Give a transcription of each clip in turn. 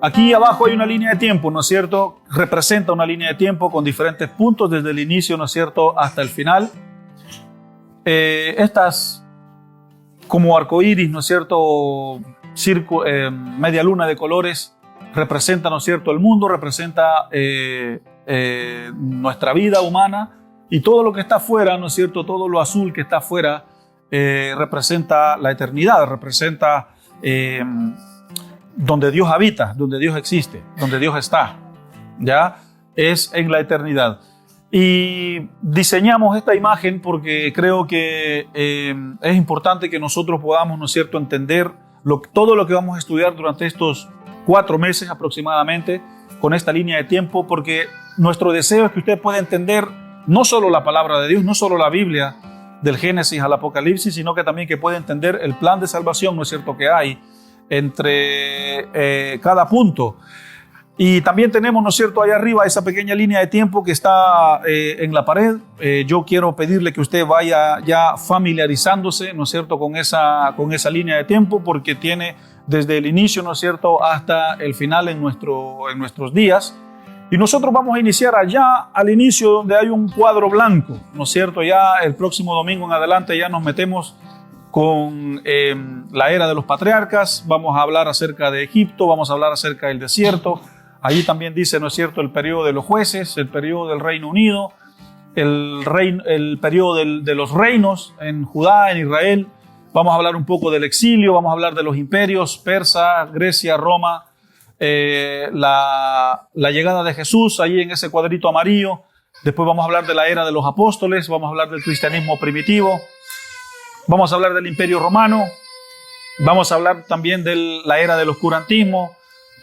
Aquí abajo hay una línea de tiempo, ¿no es cierto? Representa una línea de tiempo con diferentes puntos desde el inicio, ¿no es cierto?, hasta el final. Estas como arcoíris, ¿no es cierto?, media luna de colores, representa, ¿no es cierto?, el mundo, representa nuestra vida humana, y todo lo que está afuera, ¿no es cierto?, todo lo azul que está afuera representa la eternidad, representa donde Dios habita, donde Dios existe, donde Dios está, ¿ya? Es en la eternidad. Y diseñamos esta imagen porque creo que es importante que nosotros podamos, ¿no es cierto?, entender todo lo que vamos a estudiar durante estos 4 meses aproximadamente con esta línea de tiempo, porque nuestro deseo es que usted pueda entender no solo la palabra de Dios, no solo la Biblia del Génesis al Apocalipsis, sino que también que pueda entender el plan de salvación, ¿no es cierto?, que hay entre cada punto. Y también tenemos, ¿no es cierto?, ahí arriba esa pequeña línea de tiempo que está en la pared. Yo quiero pedirle que usted vaya ya familiarizándose, ¿no es cierto?, con esa línea de tiempo, porque tiene desde el inicio, ¿no es cierto?, hasta el final en nuestros días. Y nosotros vamos a iniciar allá al inicio donde hay un cuadro blanco, ¿no es cierto? Ya el próximo domingo en adelante ya nos metemos con la era de los patriarcas. Vamos a hablar acerca de Egipto, vamos a hablar acerca del desierto. Allí también dice, ¿no es cierto?, el periodo de los jueces, el periodo del Reino Unido, el periodo de los reinos en Judá, en Israel. Vamos a hablar un poco del exilio, vamos a hablar de los imperios, Persa, Grecia, Roma, la llegada de Jesús, allí en ese cuadrito amarillo. Después vamos a hablar de la era de los apóstoles, vamos a hablar del cristianismo primitivo, vamos a hablar del imperio romano, vamos a hablar también de la era del oscurantismo,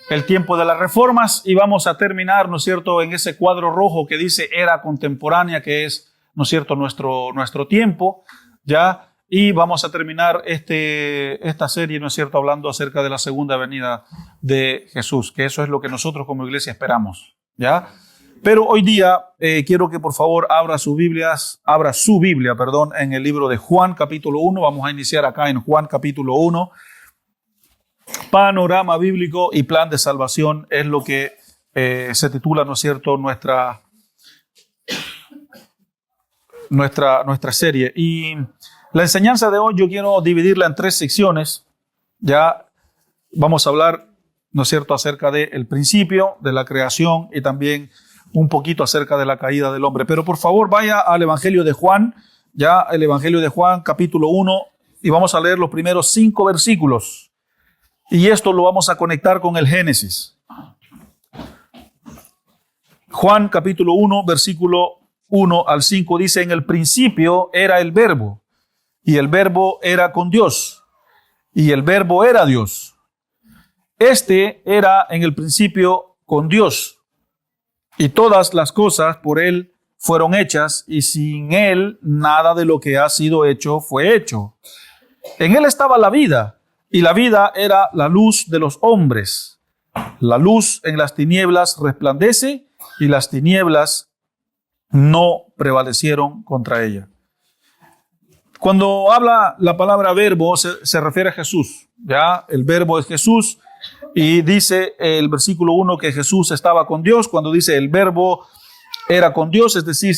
el tiempo de las reformas, y vamos a terminar, ¿no es cierto?, en ese cuadro rojo que dice era contemporánea, que es, ¿no es cierto?, nuestro tiempo, ¿ya? Y vamos a terminar esta serie, ¿no es cierto?, hablando acerca de la segunda venida de Jesús, que eso es lo que nosotros como iglesia esperamos, ¿ya? Pero hoy día quiero que por favor abra su Biblia, en el libro de Juan capítulo 1. Vamos a iniciar acá en Juan capítulo 1. Panorama bíblico y plan de salvación es lo que se titula, ¿no es cierto?, nuestra serie. Y la enseñanza de hoy yo quiero dividirla en 3 secciones. Ya vamos a hablar, ¿no es cierto?, acerca del principio de la creación y también un poquito acerca de la caída del hombre. Pero por favor vaya al Evangelio de Juan, ya el Evangelio de Juan capítulo 1, y vamos a leer los primeros 5 versículos. Y esto lo vamos a conectar con el Génesis. Juan capítulo 1, versículo 1 al 5 dice: en el principio era el Verbo, y el Verbo era con Dios, y el Verbo era Dios. Este era en el principio con Dios, y todas las cosas por Él fueron hechas, y sin Él nada de lo que ha sido hecho fue hecho. En Él estaba la vida, y la vida era la luz de los hombres. La luz en las tinieblas resplandece, y las tinieblas no prevalecieron contra ella. Cuando habla la palabra verbo, se refiere a Jesús. Ya, el verbo es Jesús, y dice el versículo 1 que Jesús estaba con Dios. Cuando dice el verbo era con Dios, es decir,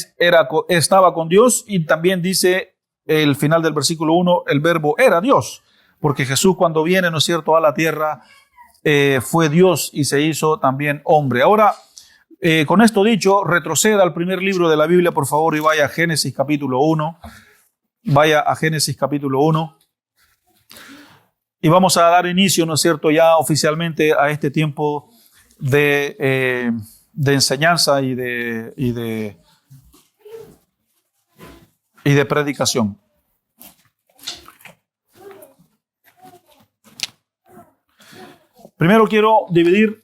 estaba con Dios, y también dice el final del versículo 1, el verbo era Dios. Porque Jesús, cuando viene, ¿no es cierto?, a la tierra, fue Dios y se hizo también hombre. Ahora, con esto dicho, retroceda al primer libro de la Biblia, por favor, y vaya a Génesis capítulo 1. Vaya a Génesis capítulo 1. Y vamos a dar inicio, ¿no es cierto?, ya oficialmente a este tiempo de enseñanza y de predicación. Primero quiero dividir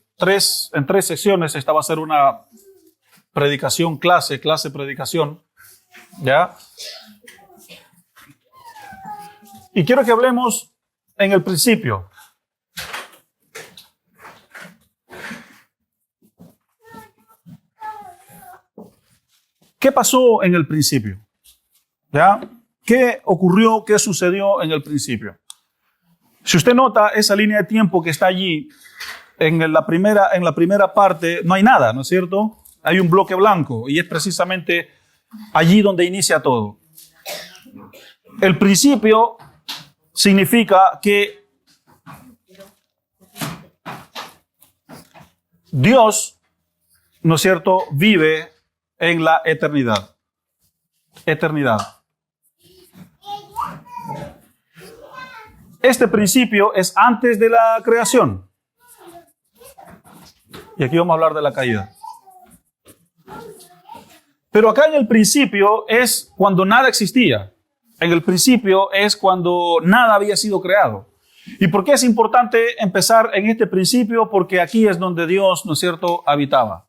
en 3 secciones. Esta va a ser una predicación, clase predicación, ¿ya? Y quiero que hablemos en el principio. ¿Qué pasó en el principio? ¿Ya? ¿Qué ocurrió? ¿Qué sucedió en el principio? Si usted nota esa línea de tiempo que está allí, en la primera parte no hay nada, ¿no es cierto? Hay un bloque blanco y es precisamente allí donde inicia todo. El principio significa que Dios, ¿no es cierto?, vive en la eternidad. Eternidad. Este principio es antes de la creación. Y aquí vamos a hablar de la caída. Pero acá en el principio es cuando nada existía. En el principio es cuando nada había sido creado. ¿Y por qué es importante empezar en este principio? Porque aquí es donde Dios, ¿no es cierto?, habitaba.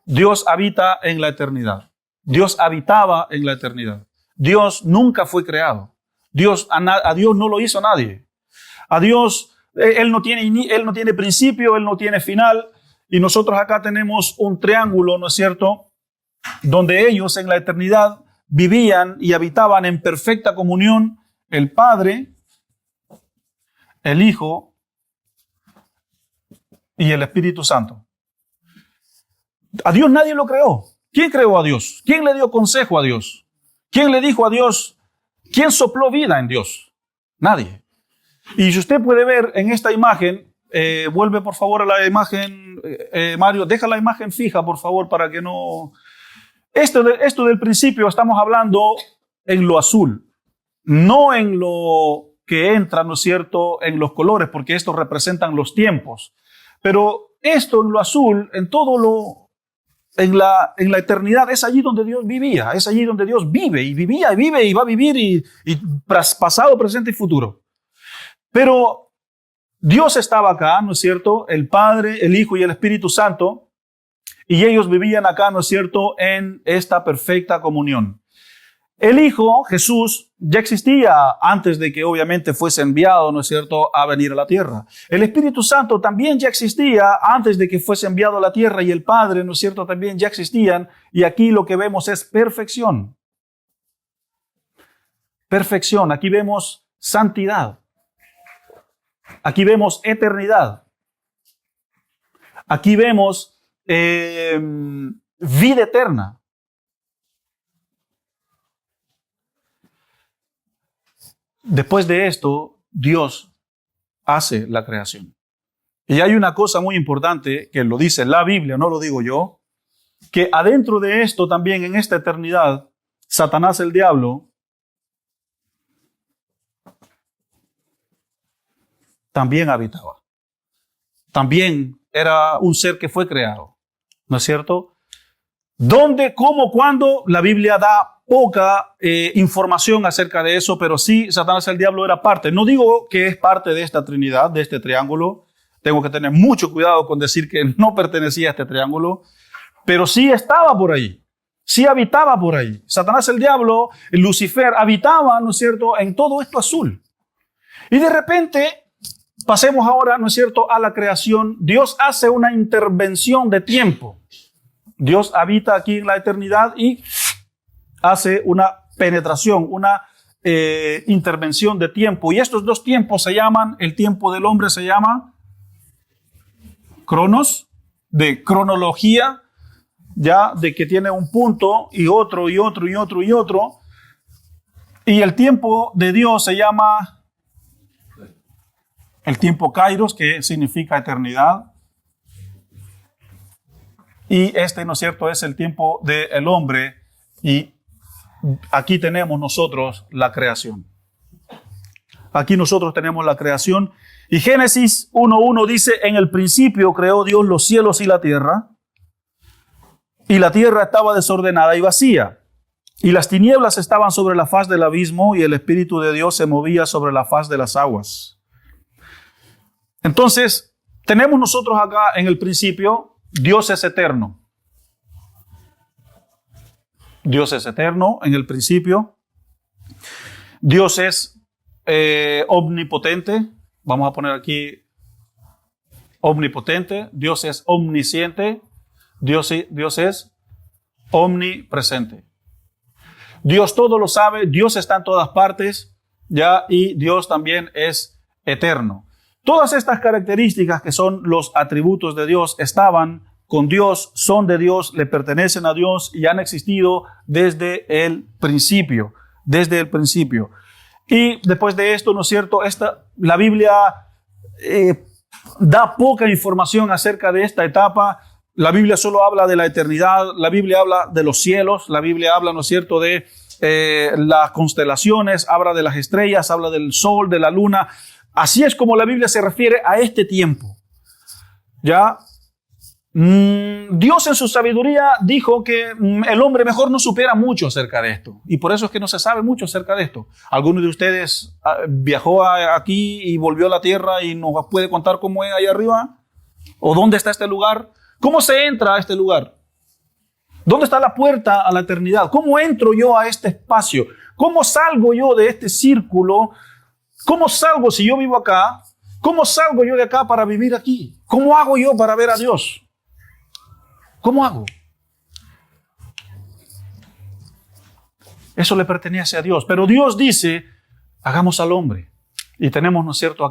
Dios habita en la eternidad. Dios habitaba en la eternidad. Dios nunca fue creado. A Dios no lo hizo nadie. A Dios, Él no tiene principio, Él no tiene final. Y nosotros acá tenemos un triángulo, ¿no es cierto?, donde ellos en la eternidad vivían y habitaban en perfecta comunión el Padre, el Hijo y el Espíritu Santo. A Dios nadie lo creó. ¿Quién creó a Dios? ¿Quién le dio consejo a Dios? ¿Quién le dijo a Dios? ¿Quién sopló vida en Dios? Nadie. Y si usted puede ver en esta imagen, vuelve por favor a la imagen, Mario, deja la imagen fija por favor para que no... Esto del principio estamos hablando en lo azul, no en lo que entra, ¿no es cierto?, en los colores, porque estos representan los tiempos. Pero esto en lo azul, en la eternidad, es allí donde Dios vivía, es allí donde Dios vive y vivía y vive y va a vivir y pasado, presente y futuro. Pero Dios estaba acá, ¿no es cierto?, el Padre, el Hijo y el Espíritu Santo, y ellos vivían acá, ¿no es cierto?, en esta perfecta comunión. El Hijo, Jesús, ya existía antes de que obviamente fuese enviado, ¿no es cierto?, a venir a la tierra. El Espíritu Santo también ya existía antes de que fuese enviado a la tierra y el Padre, ¿no es cierto?, también ya existían. Y aquí lo que vemos es perfección. Perfección. Aquí vemos santidad. Aquí vemos eternidad. Aquí vemos vida eterna. Después de esto, Dios hace la creación. Y hay una cosa muy importante que lo dice la Biblia, no lo digo yo, que adentro de esto también, en esta eternidad, Satanás, el diablo, también habitaba. También era un ser que fue creado. ¿No es cierto? ¿Dónde, cómo, cuándo? La Biblia da poca información acerca de eso, pero sí, Satanás el diablo era parte. No digo que es parte de esta Trinidad, de este triángulo. Tengo que tener mucho cuidado con decir que no pertenecía a este triángulo, pero sí estaba por ahí. Sí habitaba por ahí. Satanás el diablo, Lucifer, habitaba, ¿no es cierto?, en todo esto azul. Y de repente... Pasemos ahora, ¿no es cierto?, a la creación. Dios hace una intervención de tiempo. Dios habita aquí en la eternidad y hace una penetración, una intervención de tiempo. Y estos dos tiempos se llaman, el tiempo del hombre se llama cronos, de cronología, ya de que tiene un punto y otro y otro y otro y otro. Y el tiempo de Dios se llama... el tiempo kairos, que significa eternidad. Y ¿no es cierto?, es el tiempo del hombre. Y aquí tenemos nosotros la creación. Aquí nosotros tenemos la creación. Y Génesis 1:1 dice, en el principio creó Dios los cielos y la tierra estaba desordenada y vacía. Y las tinieblas estaban sobre la faz del abismo y el Espíritu de Dios se movía sobre la faz de las aguas. Entonces, tenemos nosotros acá en el principio, Dios es eterno. Dios es eterno en el principio. Dios es omnipotente. Vamos a poner aquí omnipotente. Dios es omnisciente. Dios es omnipresente. Dios todo lo sabe. Dios está en todas partes. ¿Ya? Y Dios también es eterno. Todas estas características que son los atributos de Dios estaban con Dios, son de Dios, le pertenecen a Dios y han existido desde el principio, Y después de esto, ¿no es cierto? La Biblia da poca información acerca de esta etapa. La Biblia solo habla de la eternidad, la Biblia habla de los cielos, la Biblia habla, ¿no es cierto?, de las constelaciones, habla de las estrellas, habla del sol, de la luna. Así es como la Biblia se refiere a este tiempo. ¿Ya? Dios en su sabiduría dijo que el hombre mejor no supiera mucho acerca de esto. Y por eso es que no se sabe mucho acerca de esto. ¿Alguno de ustedes viajó aquí y volvió a la tierra y nos puede contar cómo es ahí arriba? ¿O dónde está este lugar? ¿Cómo se entra a este lugar? ¿Dónde está la puerta a la eternidad? ¿Cómo entro yo a este espacio? ¿Cómo salgo yo de este círculo? ¿Cómo salgo si yo vivo acá? ¿Cómo salgo yo de acá para vivir aquí? ¿Cómo hago yo para ver a Dios? ¿Cómo hago? Eso le pertenece a Dios. Pero Dios dice, hagamos al hombre. Y tenemos, ¿no es cierto?,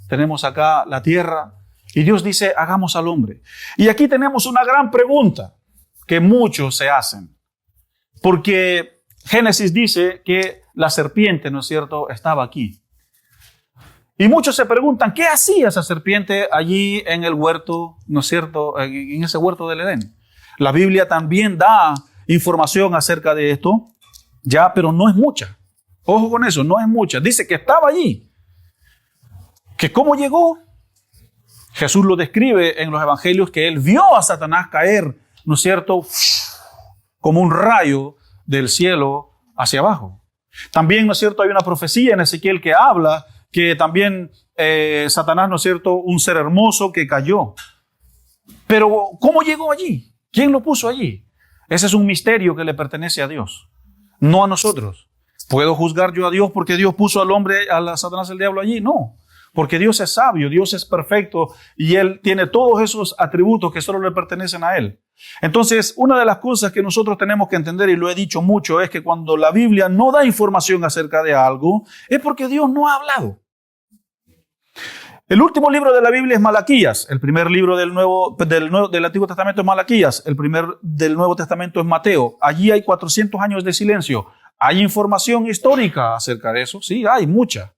tenemos acá la tierra. Y Dios dice, hagamos al hombre. Y aquí tenemos una gran pregunta que muchos se hacen. Porque Génesis dice que la serpiente, ¿no es cierto?, estaba aquí. Y muchos se preguntan, ¿qué hacía esa serpiente allí en el huerto, ¿no es cierto?, en ese huerto del Edén? La Biblia también da información acerca de esto, ya, pero no es mucha. Ojo con eso, no es mucha. Dice que estaba allí. ¿Que cómo llegó? Jesús lo describe en los evangelios que él vio a Satanás caer, ¿no es cierto?, como un rayo del cielo hacia abajo. También, ¿no es cierto?, hay una profecía en Ezequiel que habla que también Satanás, ¿no es cierto?, un ser hermoso que cayó. Pero ¿cómo llegó allí? ¿Quién lo puso allí? Ese es un misterio que le pertenece a Dios, no a nosotros. ¿Puedo juzgar yo a Dios porque Dios puso al hombre, a Satanás, el diablo allí? No, porque Dios es sabio, Dios es perfecto y Él tiene todos esos atributos que solo le pertenecen a Él. Entonces, una de las cosas que nosotros tenemos que entender, y lo he dicho mucho, es que cuando la Biblia no da información acerca de algo, es porque Dios no ha hablado. El último libro de la Biblia es Malaquías. El primer libro del Antiguo Testamento es Malaquías. El primer del Nuevo Testamento es Mateo. Allí hay 400 años de silencio. ¿Hay información histórica acerca de eso? Sí, hay mucha.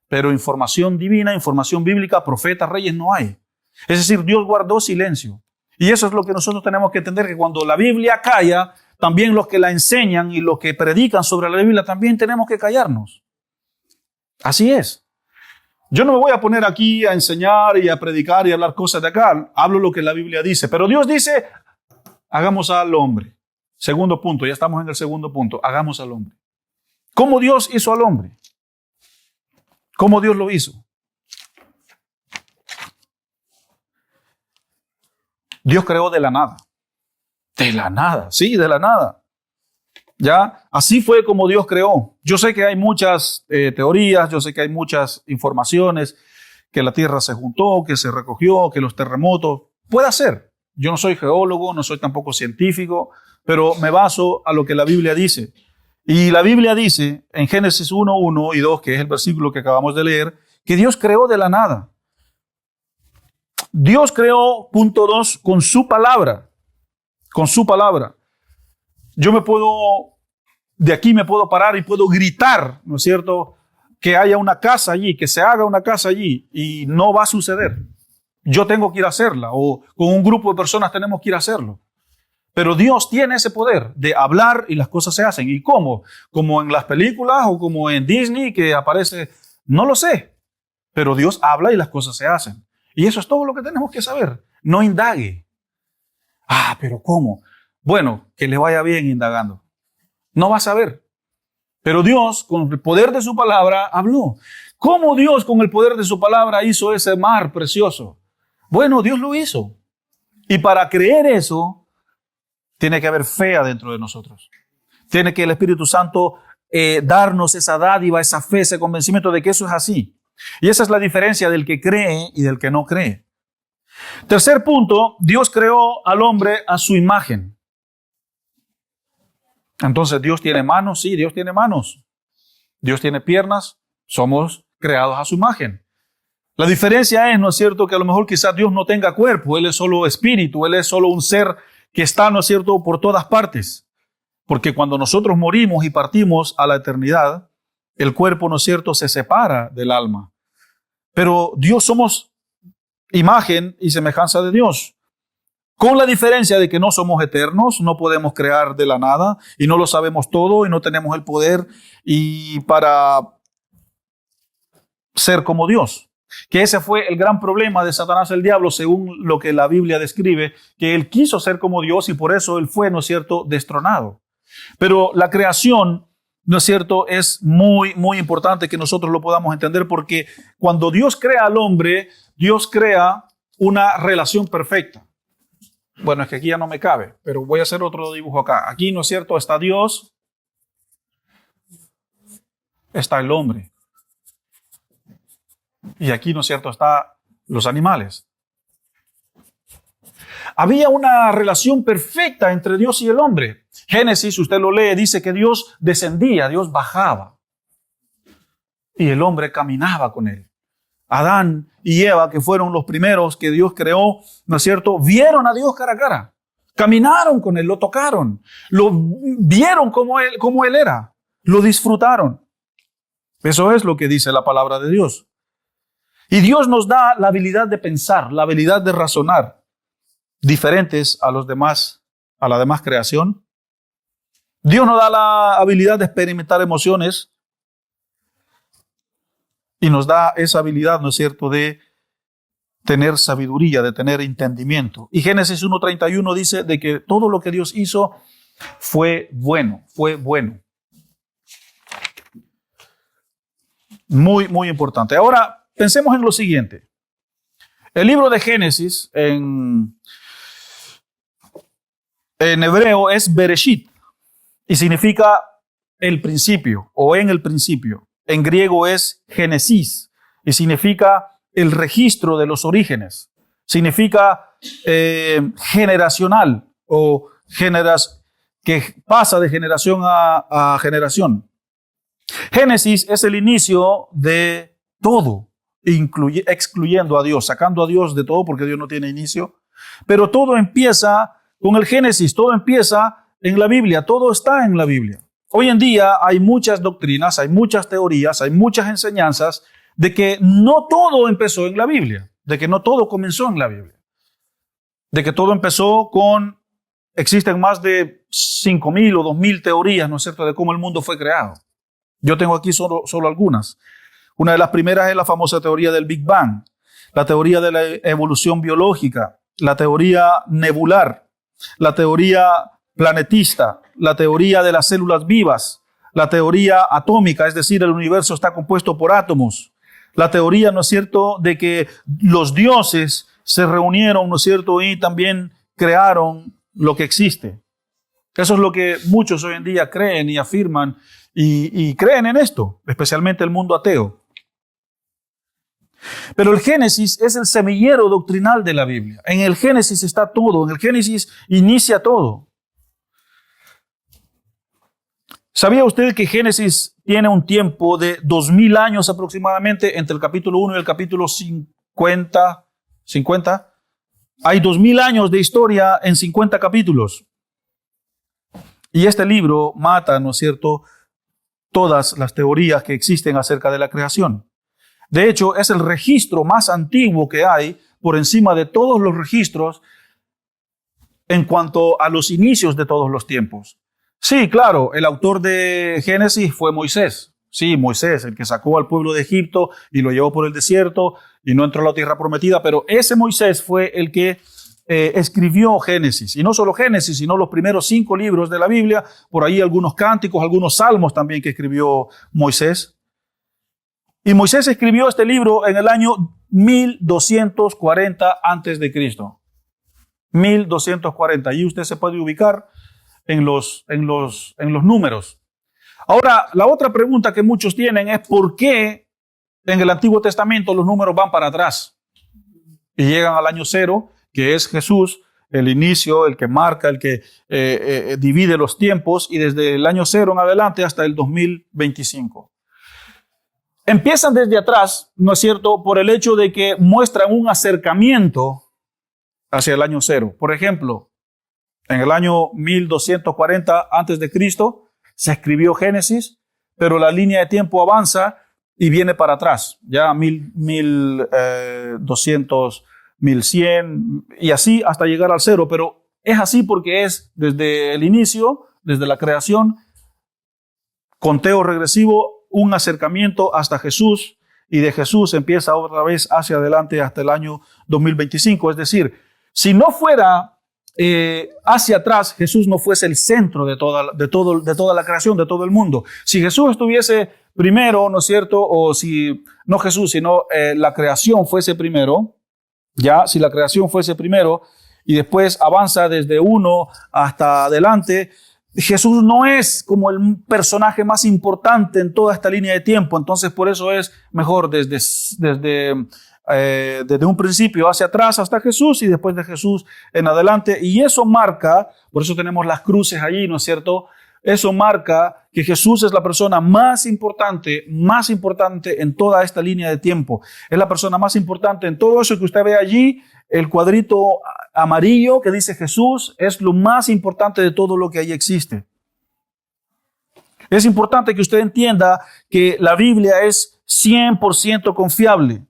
Pero información divina, información bíblica, profetas, reyes, no hay. Es decir, Dios guardó silencio. Y eso es lo que nosotros tenemos que entender, que cuando la Biblia calla, también los que la enseñan y los que predican sobre la Biblia también tenemos que callarnos. Así es. Yo no me voy a poner aquí a enseñar y a predicar y a hablar cosas de acá. Hablo lo que la Biblia dice. Pero Dios dice, hagamos al hombre. Segundo punto, ya estamos en el segundo punto. Hagamos al hombre. ¿Cómo Dios hizo al hombre? ¿Cómo Dios lo hizo? Dios creó de la nada. De la nada, sí, de la nada. ¿Ya? Así fue como Dios creó. Yo sé que hay muchas teorías, yo sé que hay muchas informaciones, que la tierra se juntó, que se recogió, que los terremotos. Puede ser. Yo no soy geólogo, no soy tampoco científico, pero me baso a lo que la Biblia dice. Y la Biblia dice en Génesis 1, 1 y 2, que es el versículo que acabamos de leer, que Dios creó de la nada. Dios creó, punto 2, con su palabra. Con su palabra. Yo de aquí me puedo parar y puedo gritar, ¿no es cierto?, que haya una casa allí, que se haga una casa allí, y no va a suceder. Yo tengo que ir a hacerla, o con un grupo de personas tenemos que ir a hacerlo. Pero Dios tiene ese poder de hablar y las cosas se hacen. ¿Y cómo? ¿Como en las películas o como en Disney que aparece? No lo sé. Pero Dios habla y las cosas se hacen. Y eso es todo lo que tenemos que saber. No indague. Pero ¿cómo? Bueno, que le vaya bien indagando. No va a saber. Pero Dios, con el poder de su palabra, habló. ¿Cómo Dios, con el poder de su palabra, hizo ese mar precioso? Bueno, Dios lo hizo. Y para creer eso, tiene que haber fe adentro de nosotros. Tiene que el Espíritu Santo darnos esa dádiva, esa fe, ese convencimiento de que eso es así. Y esa es la diferencia del que cree y del que no cree. Tercer punto, Dios creó al hombre a su imagen. Entonces, ¿Dios tiene manos? Sí, Dios tiene manos. ¿Dios tiene piernas? Somos creados a su imagen. La diferencia es, ¿no es cierto?, que a lo mejor quizás Dios no tenga cuerpo, Él es solo espíritu, Él es solo un ser que está, ¿no es cierto?, por todas partes. Porque cuando nosotros morimos y partimos a la eternidad, el cuerpo, ¿no es cierto?, se separa del alma. Pero Dios somos imagen y semejanza de Dios. Con la diferencia de que no somos eternos, no podemos crear de la nada y no lo sabemos todo y no tenemos el poder y para ser como Dios. Que ese fue el gran problema de Satanás el diablo, según lo que la Biblia describe, que él quiso ser como Dios y por eso él fue, ¿no es cierto?, destronado. Pero la creación, ¿no es cierto?, es muy, muy importante que nosotros lo podamos entender, porque cuando Dios crea al hombre, Dios crea una relación perfecta. Bueno, es que aquí ya no me cabe, pero voy a hacer otro dibujo acá. Aquí, ¿no es cierto?, está Dios, está el hombre. Y aquí, ¿no es cierto?, están los animales. Había una relación perfecta entre Dios y el hombre. Génesis, usted lo lee, dice que Dios descendía, Dios bajaba. Y el hombre caminaba con él. Adán y Eva, que fueron los primeros que Dios creó, ¿no es cierto?, vieron a Dios cara a cara. Caminaron con él, lo tocaron, lo vieron como él era, lo disfrutaron. Eso es lo que dice la palabra de Dios. Y Dios nos da la habilidad de pensar, la habilidad de razonar, diferentes a la demás creación. Dios nos da la habilidad de experimentar emociones y nos da esa habilidad, ¿no es cierto?, de tener sabiduría, de tener entendimiento. Y Génesis 1:31 dice de que todo lo que Dios hizo fue bueno, fue bueno. Muy, muy importante. Ahora, pensemos en lo siguiente. El libro de Génesis en hebreo es Bereshit y significa el principio o en el principio. En griego es Génesis y significa el registro de los orígenes. Significa generacional o que pasa de generación a generación. Génesis es el inicio de todo, excluyendo a Dios, sacando a Dios de todo porque Dios no tiene inicio. Pero todo empieza con el Génesis, todo empieza en la Biblia, todo está en la Biblia. Hoy en día hay muchas doctrinas, hay muchas teorías, hay muchas enseñanzas de que no todo empezó en la Biblia, de que no todo comenzó en la Biblia, de que todo empezó existen más de 5,000 o 2,000 teorías, ¿no es cierto?, de cómo el mundo fue creado. Yo tengo aquí solo algunas. Una de las primeras es la famosa teoría del Big Bang, la teoría de la evolución biológica, la teoría nebular, la teoría planetista, la teoría de las células vivas, la teoría atómica, es decir, el universo está compuesto por átomos, la teoría, ¿no es cierto?, de que los dioses se reunieron, ¿no es cierto?, y también crearon lo que existe. Eso es lo que muchos hoy en día creen y afirman y creen en esto, especialmente el mundo ateo. Pero el Génesis es el semillero doctrinal de la Biblia. En el Génesis está todo, en el Génesis inicia todo. ¿Sabía usted que Génesis tiene un tiempo de 2,000 años aproximadamente entre el capítulo 1 y el capítulo 50? Hay 2,000 años de historia en 50 capítulos. Y este libro mata, ¿no es cierto?, todas las teorías que existen acerca de la creación. De hecho, es el registro más antiguo que hay por encima de todos los registros en cuanto a los inicios de todos los tiempos. Sí, claro, el autor de Génesis fue Moisés. Sí, Moisés, el que sacó al pueblo de Egipto y lo llevó por el desierto y no entró a la tierra prometida, pero ese Moisés fue el que escribió Génesis. Y no solo Génesis, sino los primeros 5 libros de la Biblia, por ahí algunos cánticos, algunos salmos también que escribió Moisés. Y Moisés escribió este libro en el año 1240 antes de Cristo. 1240. Y usted se puede ubicar en los números. Ahora, la otra pregunta que muchos tienen es ¿por qué en el Antiguo Testamento los números van para atrás? Y llegan al año 0, que es Jesús, el inicio, el que marca, el que divide los tiempos, y desde el año 0 en adelante hasta el 2025. empiezan desde atrás, ¿no es cierto?, por el hecho de que muestran un acercamiento hacia el año cero. Por ejemplo, en el año 1240 antes de Cristo se escribió Génesis, pero la línea de tiempo avanza y viene para atrás, ya 1200, 1100 y así hasta llegar al cero. Pero es así porque es desde el inicio, desde la creación, conteo regresivo, un acercamiento hasta Jesús, y de Jesús empieza otra vez hacia adelante hasta el año 2025. Es decir, si no fuera hacia atrás, Jesús no fuese el centro de toda la creación, de todo el mundo. Si Jesús estuviese primero, ¿no es cierto? O si no Jesús, sino la creación fuese primero, ya, si la creación fuese primero y después avanza desde uno hasta adelante, Jesús no es como el personaje más importante en toda esta línea de tiempo. Entonces, por eso es mejor desde un principio hacia atrás hasta Jesús y después de Jesús en adelante. Y eso marca, por eso tenemos las cruces allí, ¿no es cierto? Eso marca que Jesús es la persona más importante en toda esta línea de tiempo. Es la persona más importante en todo eso que usted ve allí. El cuadrito amarillo que dice Jesús es lo más importante de todo lo que ahí existe. Es importante que usted entienda que la Biblia es 100% confiable,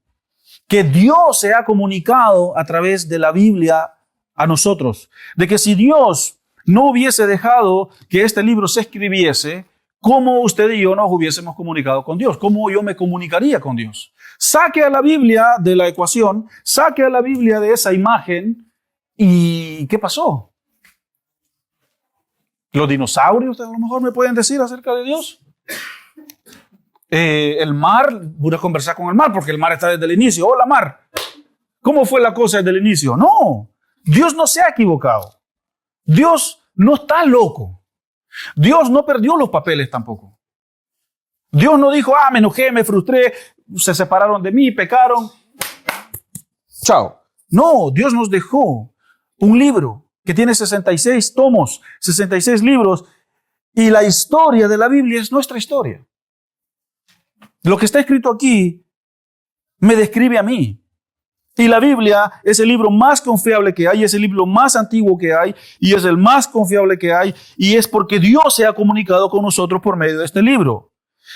que Dios se ha comunicado a través de la Biblia a nosotros, de que si Dios no hubiese dejado que este libro se escribiese, ¿cómo usted y yo nos hubiésemos comunicado con Dios? ¿Cómo yo me comunicaría con Dios? Saque a la Biblia de la ecuación, saque a la Biblia de esa imagen, ¿y qué pasó? ¿Los dinosaurios a lo mejor me pueden decir acerca de Dios? El mar, voy a conversar con el mar porque el mar está desde el inicio. Hola mar, ¿cómo fue la cosa desde el inicio? No, Dios no se ha equivocado. Dios no está loco. Dios no perdió los papeles tampoco. Dios no dijo, me enojé, me frustré, se separaron de mí, pecaron. Chao. No, Dios nos dejó un libro que tiene 66 tomos, 66 libros, y la historia de la Biblia es nuestra historia. Lo que está escrito aquí me describe a mí. Y la Biblia es el libro más confiable que hay, es el libro más antiguo que hay, y es el más confiable que hay, y es porque Dios se ha comunicado con nosotros por medio de este libro.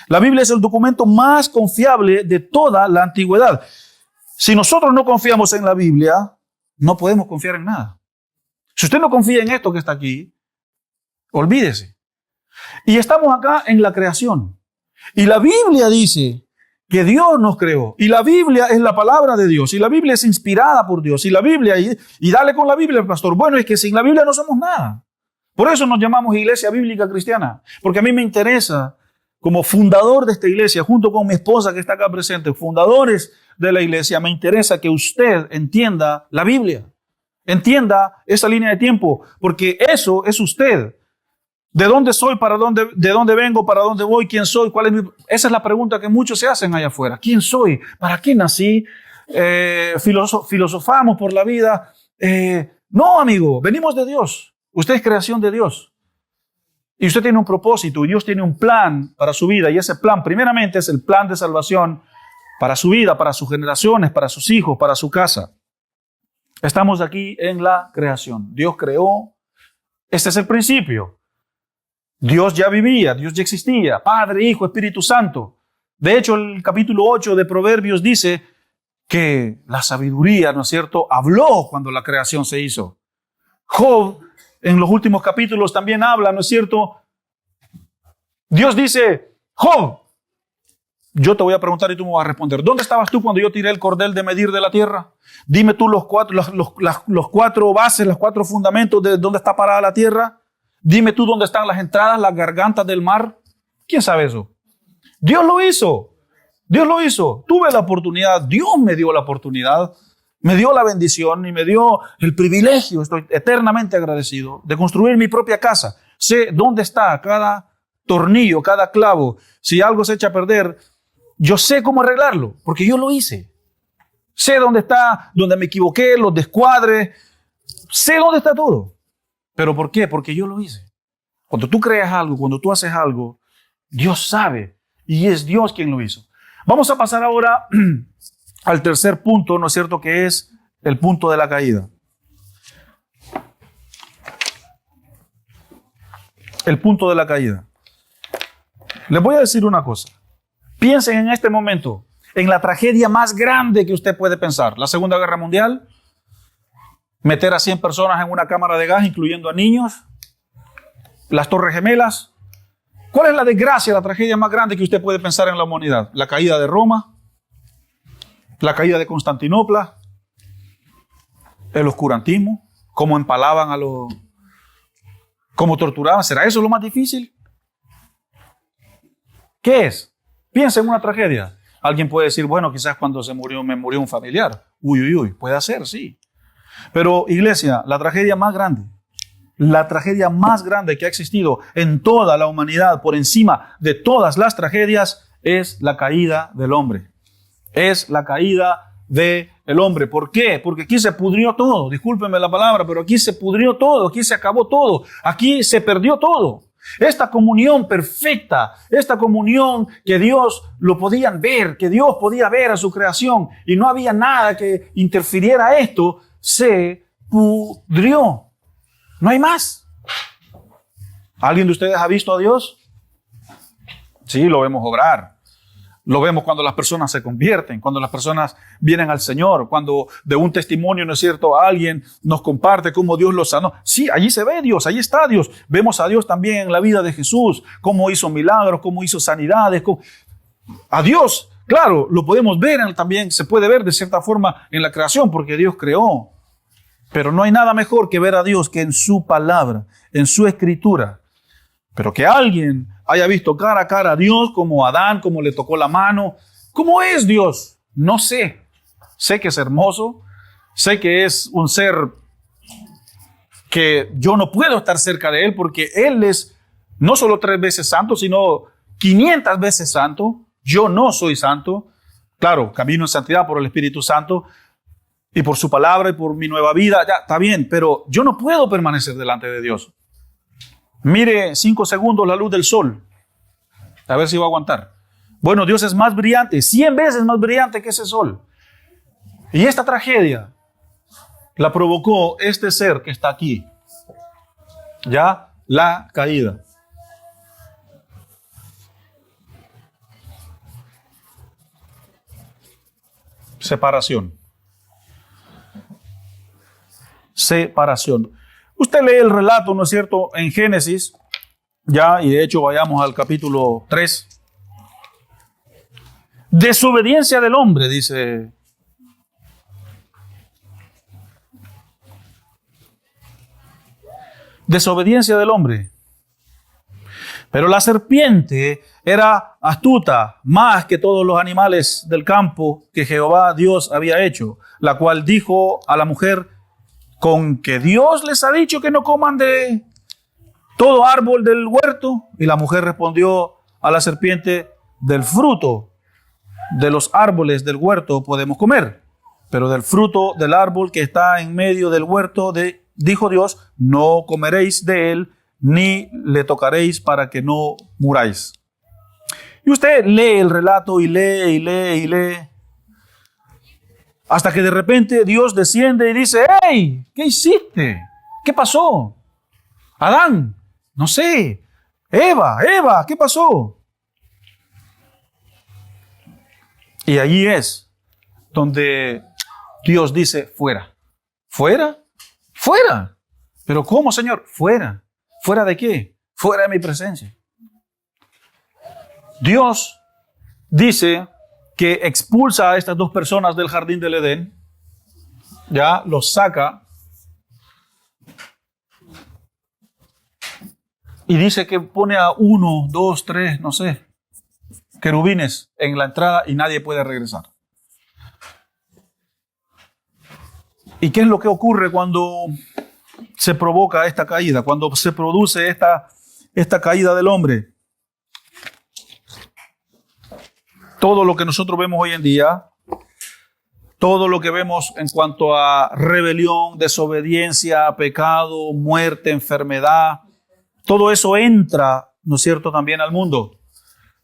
La Biblia es el documento más confiable de toda la antigüedad. Si nosotros no confiamos en la Biblia, no podemos confiar en nada. Si usted no confía en esto que está aquí, olvídese. Y estamos acá en la creación. Y la Biblia dice que Dios nos creó. Y la Biblia es la palabra de Dios. Y la Biblia es inspirada por Dios. Y la Biblia, y dale con la Biblia, pastor. Bueno, es que sin la Biblia no somos nada. Por eso nos llamamos Iglesia Bíblica Cristiana. Porque a mí me interesa, como fundador de esta iglesia, junto con mi esposa que está acá presente, fundadores de la iglesia, me interesa que usted entienda la Biblia. Entienda esa línea de tiempo. Porque eso es usted. ¿De dónde soy? ¿De dónde vengo? ¿Para dónde voy? ¿Quién soy? ¿Cuál es mi...? Esa es la pregunta que muchos se hacen allá afuera. ¿Quién soy? ¿Para qué nací? Filosofamos por la vida. No, amigo, venimos de Dios. Usted es creación de Dios. Y usted tiene un propósito y Dios tiene un plan para su vida. Y ese plan, primeramente, es el plan de salvación para su vida, para sus generaciones, para sus hijos, para su casa. Estamos aquí en la creación. Dios creó. Este es el principio. Dios ya vivía, Dios ya existía, Padre, Hijo, Espíritu Santo. De hecho, el capítulo 8 de Proverbios dice que la sabiduría, ¿no es cierto?, habló cuando la creación se hizo. Job, en los últimos capítulos también habla, ¿no es cierto? Dios dice, Job, yo te voy a preguntar y tú me vas a responder. ¿Dónde estabas tú cuando yo tiré el cordel de medir de la tierra? Dime tú los cuatro bases, los cuatro fundamentos de dónde está parada la tierra. Dime tú dónde están las entradas, las gargantas del mar. ¿Quién sabe eso? Dios lo hizo. Dios lo hizo. Tuve la oportunidad. Dios me dio la oportunidad. Me dio la bendición y me dio el privilegio. Estoy eternamente agradecido de construir mi propia casa. Sé dónde está cada tornillo, cada clavo. Si algo se echa a perder, yo sé cómo arreglarlo porque yo lo hice. Sé dónde está, dónde me equivoqué, los descuadres. Sé dónde está todo. ¿Pero por qué? Porque yo lo hice. Cuando tú creas algo, cuando tú haces algo, Dios sabe y es Dios quien lo hizo. Vamos a pasar ahora al tercer punto, ¿no es cierto?, que es el punto de la caída. El punto de la caída. Les voy a decir una cosa. Piensen en este momento en la tragedia más grande que usted puede pensar. La Segunda Guerra Mundial, meter a 100 personas en una cámara de gas, incluyendo a niños, las Torres Gemelas. ¿Cuál es la desgracia, la tragedia más grande que usted puede pensar en la humanidad? La caída de Roma, la caída de Constantinopla, el oscurantismo, cómo empalaban a los... cómo torturaban. ¿Será eso lo más difícil? ¿Qué es? Piensa en una tragedia. Alguien puede decir, bueno, quizás cuando me murió un familiar. Uy, puede ser, sí. Pero, iglesia, la tragedia más grande que ha existido en toda la humanidad, por encima de todas las tragedias, es la caída del hombre. Es la caída del hombre. ¿Por qué? Porque aquí se pudrió todo. Discúlpenme la palabra, pero aquí se pudrió todo. Aquí se acabó todo. Aquí se perdió todo. Esta comunión perfecta, esta comunión que Dios lo podían ver, que Dios podía ver a su creación y no había nada que interfiriera a esto, se pudrió. No hay más. ¿Alguien de ustedes ha visto a Dios? Sí, lo vemos obrar. Lo vemos cuando las personas se convierten, cuando las personas vienen al Señor, cuando de un testimonio, ¿no es cierto?, alguien nos comparte cómo Dios los sanó. Sí, allí se ve Dios, allí está Dios. Vemos a Dios también en la vida de Jesús, cómo hizo milagros, cómo hizo sanidades. A Dios, claro, lo podemos ver también, se puede ver de cierta forma en la creación, porque Dios creó. Pero no hay nada mejor que ver a Dios que en su palabra, en su escritura. Pero que alguien haya visto cara a cara a Dios como Adán, como le tocó la mano. ¿Cómo es Dios? No sé. Sé que es hermoso. Sé que es un ser que yo no puedo estar cerca de Él porque Él es no solo 3 veces santo, sino 500 veces santo. Yo no soy santo. Claro, camino en santidad por el Espíritu Santo y por su palabra y por mi nueva vida. Ya, está bien, pero yo no puedo permanecer delante de Dios. Mire 5 segundos la luz del sol. A ver si va a aguantar. Bueno, Dios es más brillante, 100 veces más brillante que ese sol. Y esta tragedia la provocó este ser que está aquí. Ya, la caída. Separación. Separación. Usted lee el relato, ¿no es cierto?, en Génesis, ya, y de hecho vayamos al capítulo 3. Desobediencia del hombre, dice. Desobediencia del hombre. Pero la serpiente era astuta más que todos los animales del campo que Jehová Dios había hecho, la cual dijo a la mujer: ¿con que Dios les ha dicho que no coman de todo árbol del huerto? Y la mujer respondió a la serpiente: del fruto de los árboles del huerto podemos comer, pero del fruto del árbol que está en medio del huerto, dijo Dios, no comeréis de él, ni le tocaréis para que no muráis. Y usted lee el relato y lee, hasta que de repente Dios desciende y dice: ¡hey! ¿Qué hiciste? ¿Qué pasó? Adán, no sé. Eva, ¿qué pasó? Y allí es donde Dios dice: fuera. ¿Fuera? ¡Fuera! ¿Pero cómo, Señor? Fuera. ¿Fuera de qué? Fuera de mi presencia. Dios dice que expulsa a estas 2 personas del jardín del Edén, ya los saca y dice que pone a 1, 2, 3, no sé, querubines en la entrada y nadie puede regresar. ¿Y qué es lo que ocurre cuando se provoca esta caída, cuando se produce esta caída del hombre? Todo lo que nosotros vemos hoy en día, todo lo que vemos en cuanto a rebelión, desobediencia, pecado, muerte, enfermedad, todo eso entra, ¿no es cierto?, también al mundo.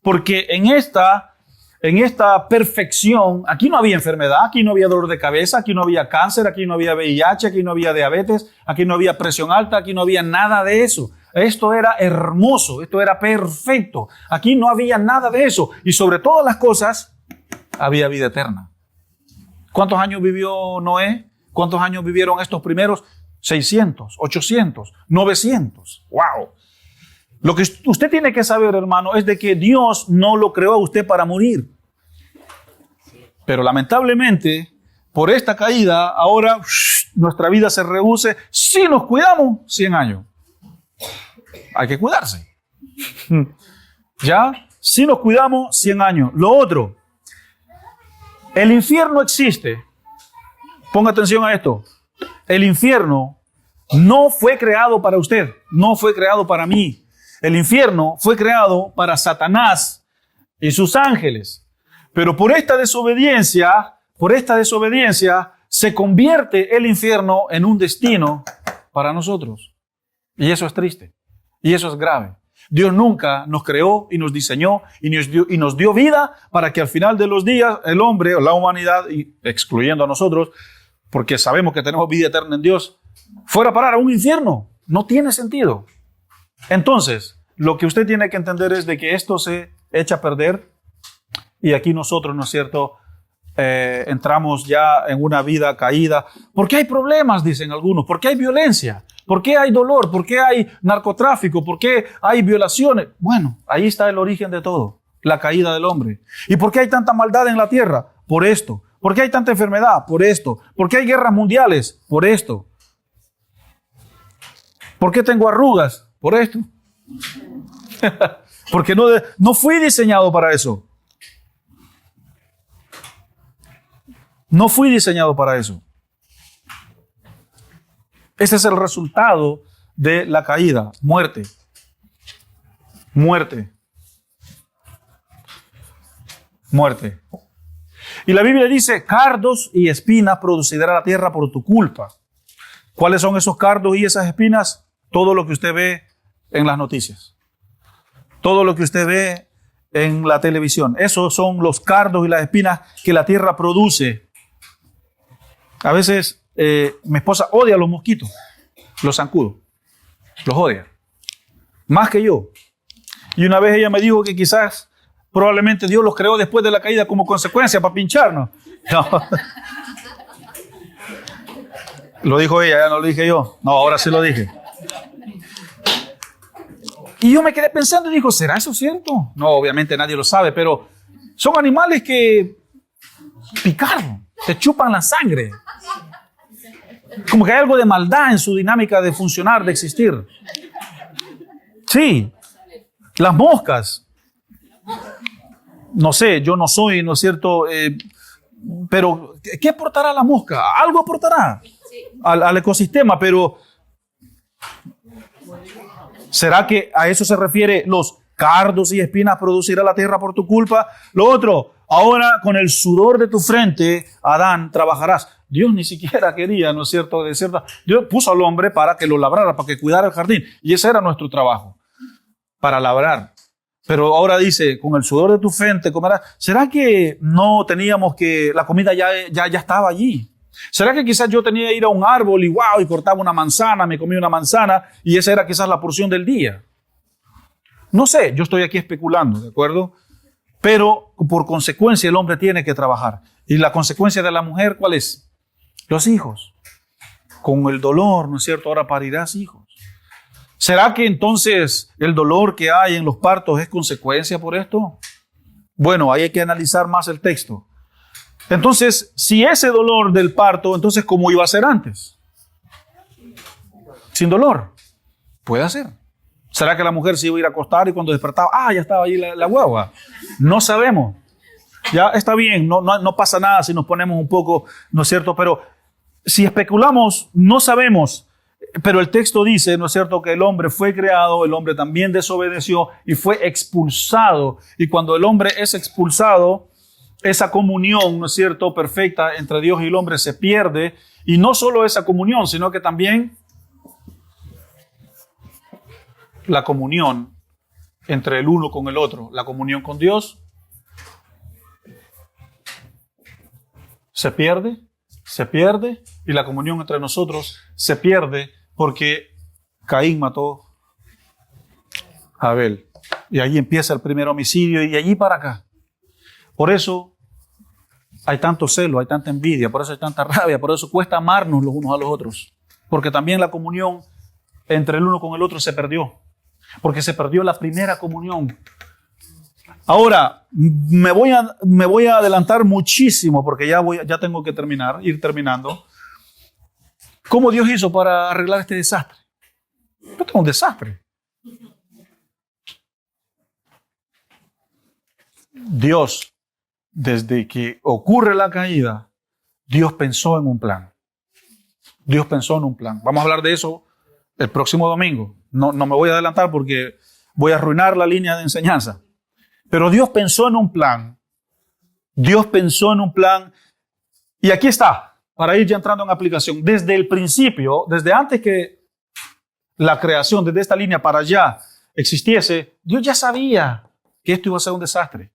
Porque en esta en esta perfección. Aquí no había enfermedad, aquí no había dolor de cabeza, aquí no había cáncer, aquí no había VIH, aquí no había diabetes, aquí no había presión alta, aquí no había nada de eso. Esto era hermoso, esto era perfecto. Aquí no había nada de eso. Y sobre todas las cosas, había vida eterna. ¿Cuántos años vivió Noé? ¿Cuántos años vivieron estos primeros? 600, 800, 900. ¡Wow! Lo que usted tiene que saber, hermano, es de que Dios no lo creó a usted para morir. Pero lamentablemente, por esta caída, ahora nuestra vida se reduce. Si nos cuidamos, 100 años. Hay que cuidarse. ¿Ya? Si nos cuidamos, 100 años. Lo otro, el infierno existe. Ponga atención a esto. El infierno no fue creado para usted, no fue creado para mí. El infierno fue creado para Satanás y sus ángeles. Pero por esta desobediencia, se convierte el infierno en un destino para nosotros. Y eso es triste. Y eso es grave. Dios nunca nos creó y nos diseñó y nos dio vida para que al final de los días el hombre o la humanidad, y excluyendo a nosotros, porque sabemos que tenemos vida eterna en Dios, fuera a parar a un infierno. No tiene sentido. Entonces, lo que usted tiene que entender es de que esto se echa a perder y aquí nosotros, ¿no es cierto?, entramos ya en una vida caída. ¿Por qué hay problemas?, dicen algunos. ¿Por qué hay violencia? ¿Por qué hay dolor? ¿Por qué hay narcotráfico? ¿Por qué hay violaciones? Bueno, ahí está el origen de todo, la caída del hombre. ¿Y por qué hay tanta maldad en la tierra? Por esto. ¿Por qué hay tanta enfermedad? Por esto. ¿Por qué hay guerras mundiales? Por esto. ¿Por qué tengo arrugas? Por esto. Porque no fui diseñado para eso. No fui diseñado para eso. Ese es el resultado de la caída. Muerte. Muerte. Muerte. Y la Biblia dice, cardos y espinas producirá la tierra por tu culpa. ¿Cuáles son esos cardos y esas espinas? Todo lo que usted ve en las noticias. Todo lo que usted ve en la televisión. Esos son los cardos y las espinas que la tierra produce. A veces mi esposa odia a los mosquitos, los zancudos. Los odia. Más que yo. Y una vez ella me dijo que quizás probablemente Dios los creó después de la caída como consecuencia para pincharnos. No. Lo dijo ella, ya no lo dije yo. No, ahora sí lo dije. Y yo me quedé pensando y digo, ¿será eso cierto? No, obviamente nadie lo sabe, pero son animales que picaron, te chupan la sangre. Como que hay algo de maldad en su dinámica de funcionar, de existir. Sí, las moscas. No sé, yo no soy, ¿no es cierto? Pero, ¿qué aportará la mosca? Algo aportará al ecosistema, pero ¿será que a eso se refiere los cardos y espinas producirá la tierra por tu culpa? Lo otro, ahora con el sudor de tu frente, Adán, trabajarás. Dios ni siquiera quería, ¿no es cierto? Dios puso al hombre para que lo labrara, para que cuidara el jardín. Y ese era nuestro trabajo, para labrar. Pero ahora dice, con el sudor de tu frente comerás. ¿Será que no teníamos que, la comida ya estaba allí? ¿Será que quizás yo tenía que ir a un árbol y wow, y cortaba una manzana, me comía una manzana y esa era quizás la porción del día? No sé, yo estoy aquí especulando, ¿de acuerdo? Pero por consecuencia el hombre tiene que trabajar. ¿Y la consecuencia de la mujer cuál es? Los hijos. Con el dolor, ¿no es cierto? Ahora parirás hijos. ¿Será que entonces el dolor que hay en los partos es consecuencia por esto? Bueno, ahí hay que analizar más el texto. Entonces, si ese dolor del parto, entonces, ¿cómo iba a ser antes? Sin dolor. Puede ser. ¿Será que la mujer se iba a ir a acostar y cuando despertaba, ya estaba ahí la guagua? No sabemos. Ya está bien, no pasa nada si nos ponemos un poco, ¿no es cierto? Pero si especulamos, no sabemos. Pero el texto dice, ¿no es cierto?, que el hombre fue creado, el hombre también desobedeció y fue expulsado. Y cuando el hombre es expulsado, esa comunión, ¿no es cierto?, perfecta entre Dios y el hombre se pierde. Y no solo esa comunión, sino que también la comunión entre el uno con el otro, la comunión con Dios se pierde, y la comunión entre nosotros se pierde porque Caín mató a Abel. Y allí empieza el primer homicidio y allí para acá. Por eso hay tanto celo, hay tanta envidia, por eso hay tanta rabia, por eso cuesta amarnos los unos a los otros. Porque también la comunión entre el uno con el otro se perdió. Porque se perdió la primera comunión. Ahora, me voy a adelantar muchísimo porque ya tengo que ir terminando. ¿Cómo Dios hizo para arreglar este desastre? Yo tengo un desastre. Dios, desde que ocurre la caída, Dios pensó en un plan. Dios pensó en un plan. Vamos a hablar de eso el próximo domingo. No me voy a adelantar porque voy a arruinar la línea de enseñanza. Pero Dios pensó en un plan. Dios pensó en un plan. Y aquí está, para ir ya entrando en aplicación. Desde el principio, desde antes que la creación, desde esta línea para allá existiese, Dios ya sabía que esto iba a ser un desastre.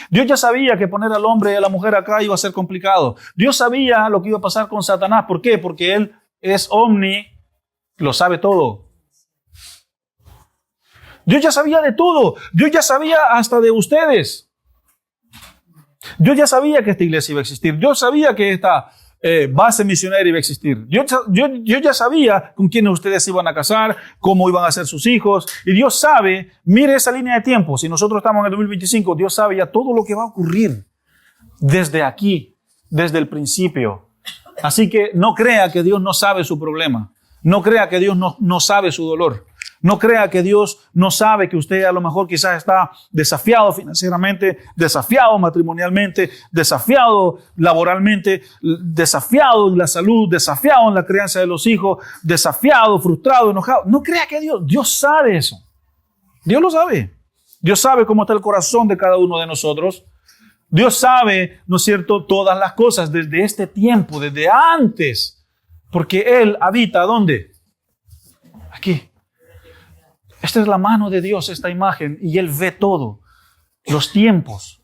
Dios ya sabía que poner al hombre y a la mujer acá iba a ser complicado. Dios sabía lo que iba a pasar con Satanás. ¿Por qué? Porque Él es lo sabe todo. Dios ya sabía de todo. Dios ya sabía hasta de ustedes. Dios ya sabía que esta iglesia iba a existir. Dios sabía que esta base misionera iba a existir. Dios ya sabía con quiénes ustedes se iban a casar, cómo iban a ser sus hijos. Y Dios sabe, mire esa línea de tiempo. Si nosotros estamos en el 2025, Dios sabe ya todo lo que va a ocurrir desde aquí, desde el principio. Así que no crea que Dios no sabe su problema. No crea que Dios no sabe su dolor. No crea que Dios no sabe que usted a lo mejor quizás está desafiado financieramente, desafiado matrimonialmente, desafiado laboralmente, desafiado en la salud, desafiado en la crianza de los hijos, desafiado, frustrado, enojado. No crea que Dios sabe eso. Dios lo sabe. Dios sabe cómo está el corazón de cada uno de nosotros. Dios sabe, ¿no es cierto?, todas las cosas desde este tiempo, desde antes. Porque Él habita, ¿dónde? Aquí. Esta es la mano de Dios, esta imagen, y Él ve todo. Los tiempos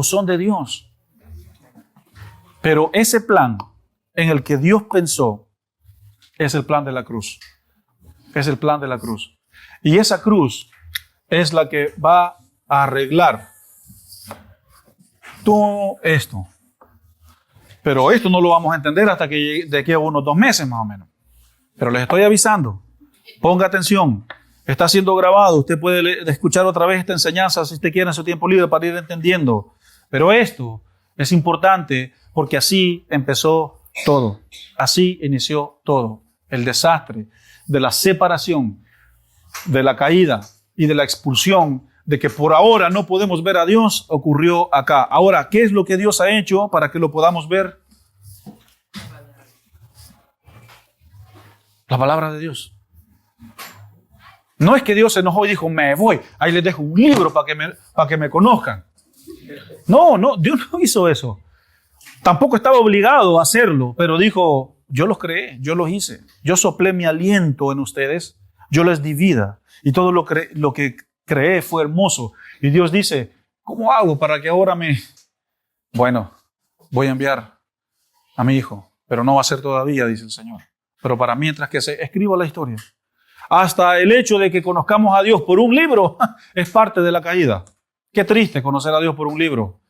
son de Dios. Pero ese plan en el que Dios pensó es el plan de la cruz. Es el plan de la cruz. Y esa cruz es la que va a arreglar todo esto. Pero esto no lo vamos a entender hasta que de aquí a unos 2 meses más o menos. Pero les estoy avisando. Ponga atención, está siendo grabado. Usted puede escuchar otra vez esta enseñanza si usted quiere en su tiempo libre para ir entendiendo. Pero esto es importante porque así empezó todo. Así inició todo. El desastre de la separación, de la caída y de la expulsión, de que por ahora no podemos ver a Dios, ocurrió acá. Ahora, ¿qué es lo que Dios ha hecho para que lo podamos ver? La palabra de Dios. No es que Dios se enojó y dijo, me voy, ahí les dejo un libro para que me conozcan. No, Dios no hizo eso. Tampoco estaba obligado a hacerlo, pero dijo, yo los creé, yo los hice. Yo soplé mi aliento en ustedes, yo les di vida. Y todo lo que creé fue hermoso. Y Dios dice, ¿cómo hago para que ahora Bueno, voy a enviar a mi hijo, pero no va a ser todavía, dice el Señor. Pero para mientras que se escriba la historia. Hasta el hecho de que conozcamos a Dios por un libro es parte de la caída. Qué triste conocer a Dios por un libro.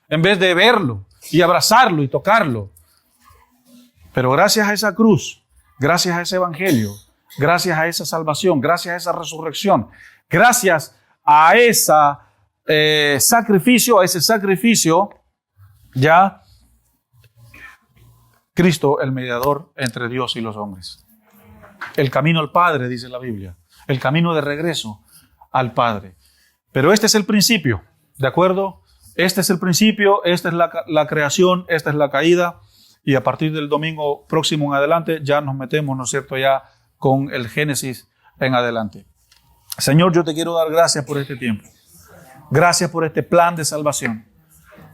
En vez de verlo y abrazarlo y tocarlo. Pero gracias a esa cruz, gracias a ese evangelio, gracias a esa salvación, gracias a esa resurrección, gracias a ese sacrificio, ya Cristo, el mediador entre Dios y los hombres. El camino al Padre, dice la Biblia. El camino de regreso al Padre. Pero este es el principio, ¿de acuerdo? Este es el principio, esta es la creación, esta es la caída. Y a partir del domingo próximo en adelante ya nos metemos, ¿no es cierto?, ya con el Génesis en adelante. Señor, yo te quiero dar gracias por este tiempo. Gracias por este plan de salvación.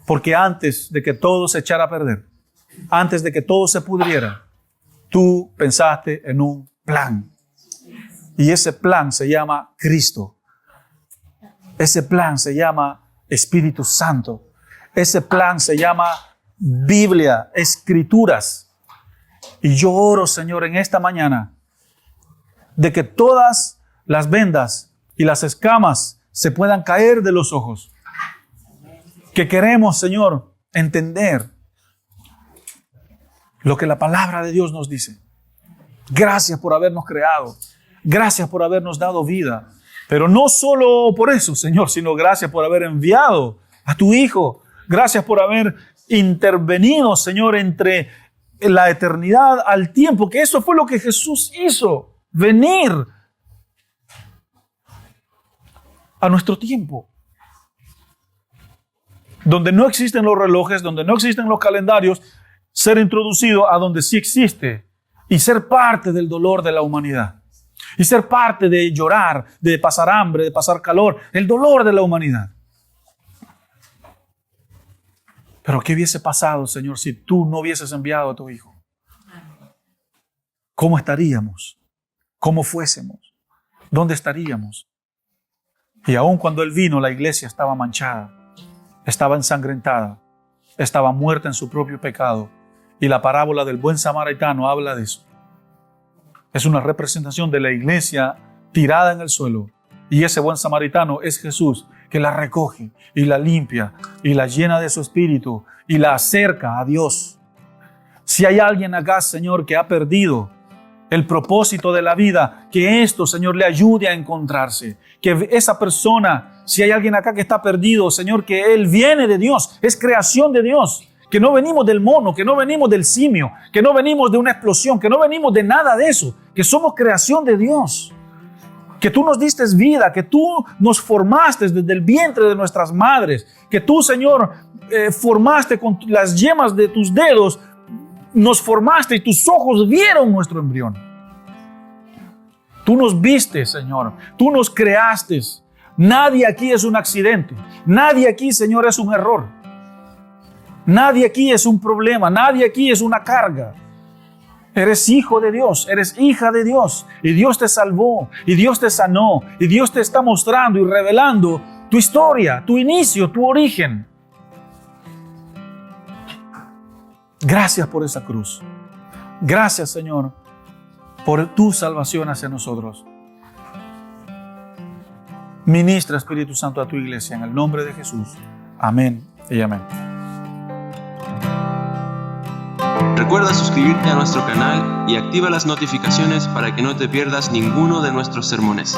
Porque antes de que todo se echara a perder, antes de que todo se pudriera, tú pensaste en un plan. Y ese plan se llama Cristo. Ese plan se llama Espíritu Santo. Ese plan se llama Biblia, Escrituras. Y yo oro, Señor, en esta mañana, de que todas las vendas y las escamas se puedan caer de los ojos. Que queremos, Señor, entender lo que la palabra de Dios nos dice. Gracias por habernos creado. Gracias por habernos dado vida. Pero no solo por eso, Señor, sino gracias por haber enviado a tu Hijo. Gracias por haber intervenido, Señor, entre la eternidad al tiempo, que eso fue lo que Jesús hizo, venir a nuestro tiempo. Donde no existen los relojes, donde no existen los calendarios, ser introducido a donde sí existe y ser parte del dolor de la humanidad. Y ser parte de llorar, de pasar hambre, de pasar calor, el dolor de la humanidad. Pero ¿qué hubiese pasado, Señor, si tú no hubieses enviado a tu Hijo? ¿Cómo estaríamos? ¿Cómo fuésemos? ¿Dónde estaríamos? Y aun cuando Él vino, la iglesia estaba manchada, estaba ensangrentada, estaba muerta en su propio pecado. Y la parábola del buen samaritano habla de eso. Es una representación de la iglesia tirada en el suelo. Y ese buen samaritano es Jesús, que la recoge y la limpia y la llena de su espíritu y la acerca a Dios. Si hay alguien acá, Señor, que ha perdido el propósito de la vida, que esto, Señor, le ayude a encontrarse. Que esa persona, si hay alguien acá que está perdido, Señor, que Él viene de Dios, es creación de Dios. Que no venimos del mono, que no venimos del simio, que no venimos de una explosión, que no venimos de nada de eso, que somos creación de Dios. Que tú nos diste vida, que tú nos formaste desde el vientre de nuestras madres, que tú, Señor, formaste con las yemas de tus dedos, nos formaste y tus ojos vieron nuestro embrión. Tú nos viste, Señor, tú nos creaste. Nadie aquí es un accidente, nadie aquí, Señor, es un error. Nadie aquí es un problema, nadie aquí es una carga. Eres hijo de Dios, eres hija de Dios, y Dios te salvó, y Dios te sanó, y Dios te está mostrando y revelando tu historia, tu inicio, tu origen. Gracias por esa cruz. Gracias, Señor, por tu salvación hacia nosotros. Ministra, Espíritu Santo, a tu iglesia en el nombre de Jesús. Amén y amén. Recuerda suscribirte a nuestro canal y activa las notificaciones para que no te pierdas ninguno de nuestros sermones.